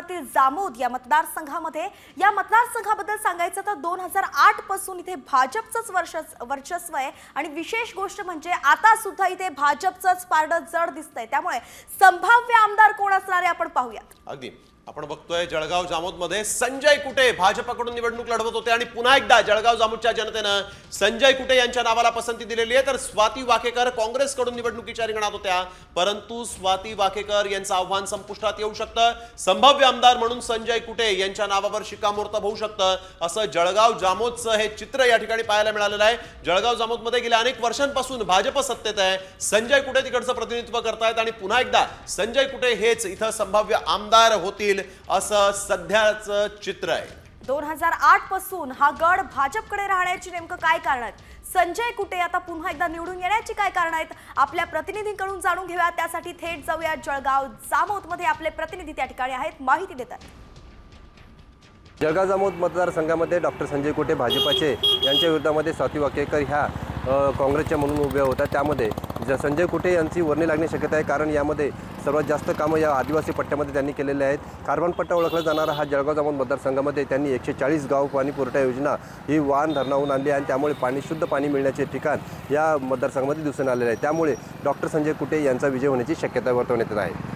तालुक्यातील जामोद या मतदारसंघामध्ये या मतदारसंघाबद्दल सांगायचं तर 2008 पासून इथे भाजपचंच वर्चस्व आहे आणि विशेष गोष्ट म्हणजे आता सुद्धा इथे भाजपचंच पारडं जड दिसतंय। त्यामुळे संभाव्य आमदार कोण असणार आहे आपण पाहूयात। अगदी आपण बघतोय जळगाव जामोद मध्ये संजय कुटे भाजपकडून निवडणूक लढवत होते आणि पुन्हा एकदा जळगाव जामोदच्या जनतेने संजय कुटे यांच्या नावाला पसंती दिलेली आहे। तर स्वाती वाकेकर काँग्रेसकडून निवडणुकीच्या रिंगणात होत्या, परंतु स्वाती वाकेकर यांचं आव्हान संपुष्टात येऊ शकतं। संभाव्य आमदार म्हणून संजय कुटे यांच्या नावावर शिक्कामोर्तब होऊ शकतं, असं जळगाव जामोदचं हे चित्र या ठिकाणी पाहायला मिळालेलं आहे। जळगाव जामोदमध्ये गेल्या अनेक वर्षांपासून भाजप सत्तेत आहे, संजय कुटे तिकडचं प्रतिनिधित्व करतायत आणि पुन्हा एकदा संजय कुटे हेच इथं संभाव्य आमदार होतील असं सध्याचं चित्र आहे। 2008 पासून हा गड भाजपकडे राहण्याची नेमकं काय कारण आहेत? संजय कुटे आता पुन्हा एकदा निवडून येण्याची काय कारण आहेत? आपल्या प्रतिनिधींकडून जाणून घेऊया। त्यासाठी थेट जाऊया जळगाव जामोद मध्ये आपले प्रतिनिधी त्या ठिकाणी आहेत, माहिती देतात। जळगाव जामोद मतदारसंघामध्ये डॉक्टर संजय कुटे भाजपाचे यांच्या विरोधामध्ये स्वाती वाकेकर ह्या काँग्रेसच्या म्हणून उभ्या होत्या। त्यामध्ये संजय कुटे यांची वर्णी लागण्याची शक्यता आहे, कारण यामध्ये सर्वात जास्त कामं या आदिवासी पट्ट्यामध्ये त्यांनी केलेले आहेत। कार्बन पट्टा ओळखला जाणारा हा जळगाव जामोद मतदारसंघामध्ये त्यांनी 140 गाव पाणी पुरवठा योजना ही वाहन धरणावरून आणली आणि त्यामुळे शुद्ध पाणी मिळण्याचे ठिकाण या मतदारसंघामध्ये दिसून आलेले आहे। त्यामुळे डॉक्टर संजय कुटे यांचा विजय होण्याची शक्यता वर्तवण्यात येत आहे।